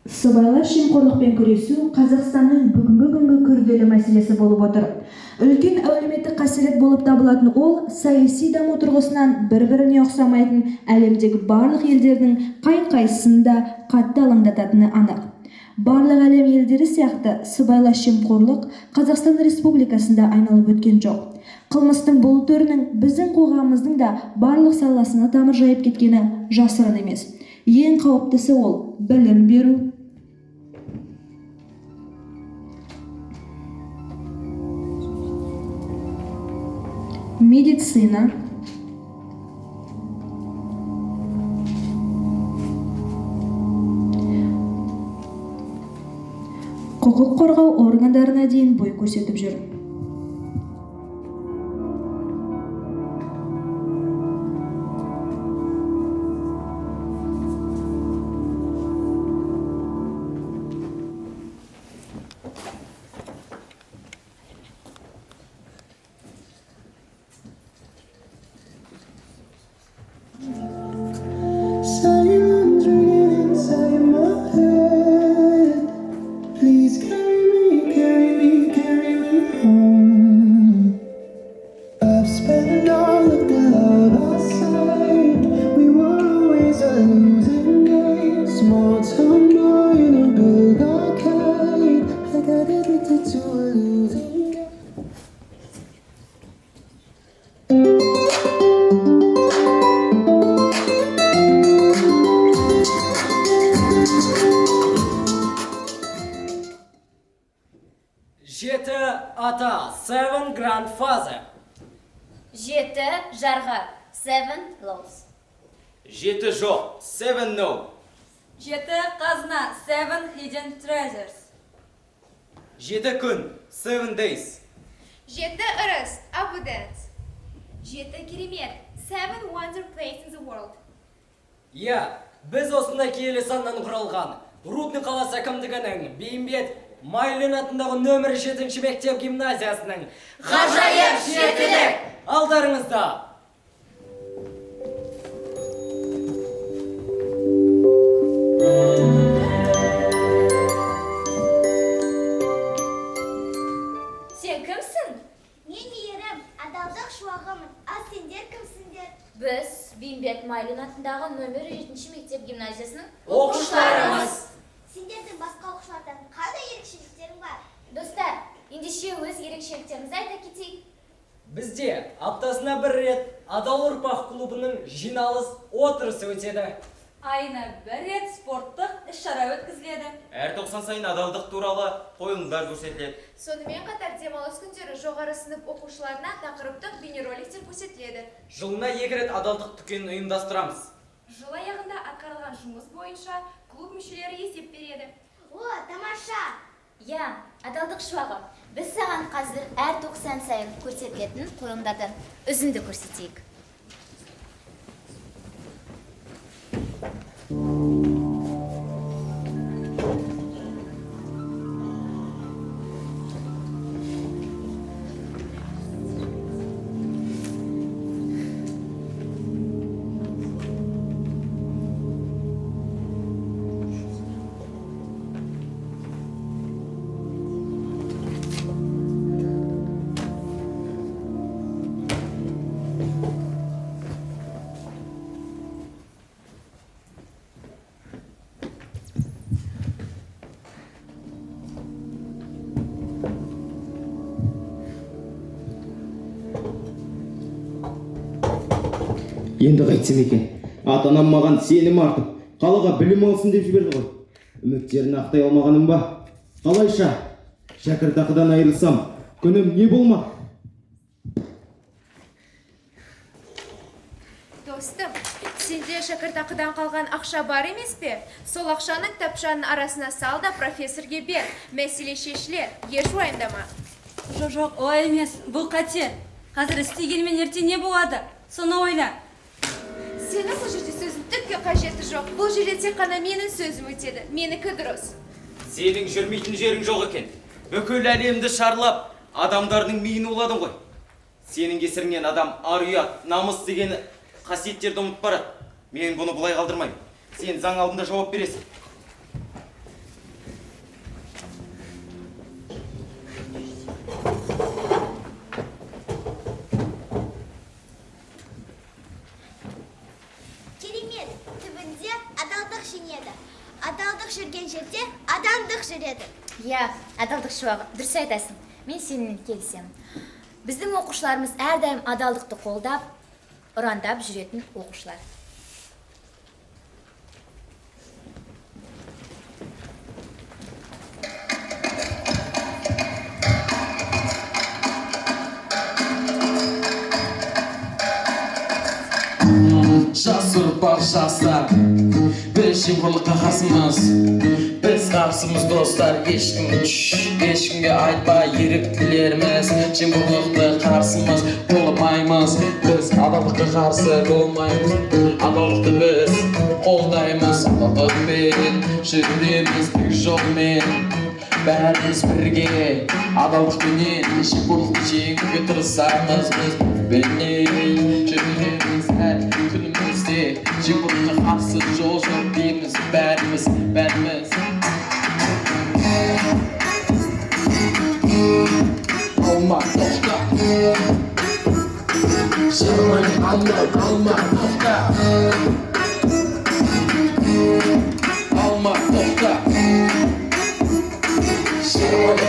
Сыбайлас жемқорлықпен күресу Қазақстанның бүгінгі күнгі күрделі мәселесі болып отыр. Үлкен әлеуметтік қасірет болып табылатын ол саяси даму тұрғысынан бір-біріне ұқсамайтын әлемдегі барлық елдердің қай-қайсында қатты алаңдататыны анық. Барлық әлем елдері сияқты сыбайлас жемқорлық Қазақстан Республикасында айналып өткен жоқ. Қылмыстың бұл түрінің біздің қоғамымыздың да барлық саласына тамыр жайып кеткені жасырын емес. Ең қауіптісі ол білім беру, медицина, құқық қорғау органдарына дейін бой көрсетіп жүр. Silence ringing inside my head. Please carry me home. I've spent all of the love I saved. We were always a losing game. Small town boy in a big arcade. I got addicted to a losing game. Жеті ата, seven grandfather. Жеті жарға, seven laws. Жеті жоқ, seven no. Жеті қазына, seven hidden treasures. Жеті күн, 7 days. Жеті ырыс, abundance. Жеті керемет, 7 wonder places in the world. Иә, біз осындай киелі саннан құралған Рудный қаласы әкімдігінің Бейімбет Майлин атындағы нөмір 7-ші мектеп гимназиясының Ғажайып жетілік! алдарыңызда. Сен кімсің? Мен ерім, адалдық шуағымын. А сендер кімсіңдер? Біз Бейімбет Майлин атындағы нөмір 7-ші мектеп гимназиясының Оқушыларымыз. Сендердің басқа оқушылардан қандай ерекшеліктерің бар? Достар, ендеше өз ерекшеліктерімізді айта кетейік. Бізде аптасына бір рет Адал ұрпақ клубының жиналыс отырысы өтеді. Айына бір рет спорттық іс-шара өткізіледі. Әр 90 сайын адалдық туралы қойылымдар көрсетіледі. Сонымен қатар демалыс күндері жоғары сынып оқушыларына тақырыптық бейнероликтер көрсетіледі. Жылына 2 рет адалдық дүкенін ұйымдастырамыз. Жыл аяғында атқарылған жұмыс бойынша клуб мүшелері есеп береді. О, тамаша! Я, адалдық шуағым, біз саған қазір әр 90 сайын көрсетілетін қойылымдардан үзінді көрсетейік. Енді қайтсам екен, ата-анам маған сенім артып, қалаға білім алсын деп жіберді ғой. Үміттерін ақтай алмағаным ба? Қалайша, шәкіртақыдан айырылсам, күнім не болмақ? Достым, сенде шәкіртақыдан қалған ақша бар емес пе? Сол ақшаны кітапшаның арасына сал да профессорге бер. Мәселе шешілер, еш уайымдама. Жоқ, олай емес, бұл қате. Қазір істегенімен ерте не болады? Соны ойла. Сенің бұл жерде сөзің түкке қажеті жоқ. Бұл жерде тек қана менің сөзім өтеді. Менікі дұрыс. Сенің жүрмейтін жерің жоқ екен. Бүкіл әлемді шарлап, адамдардың миын уладың ғой. Сенің кесіріңнен адам ар-ұят, намыс деген қасиеттерді ұмытып барады. Мен бұны бұлай қалдырмаймын. Сен заң алдында жауап бересің. жүрген жерде адамдық жүреді. Иә, адалдық шуағы, дұрыс айтасың. Мен сенімен келісемін. Біздің оқушыларымыз әрдайым адалдықты қолдап, ұрандап жүретін оқушылар. Жас ұрпақ жастар, біз жемқорлыққа қарсымыз. Біз қарсымыз достар, ешкімге айтпай еріктілеріміз. Жемқорлықты қарсымыз болмаймыз. Біз адалдыққа қарсы болмаймыз. Адалдықты біз қолдаймыз. Адалдықпен жүреміз бір жолмен. Бәріміз бірге адалдықпенен жемқорлықты жеңуге тырысамыз. Біз бірбенен жүреміз әр күнімізде. Жемқорлыққа қарсы жол жоқ дейміз бәріміз. Алма тоқта, жармай алма тоқта. Алма тоқта, жармай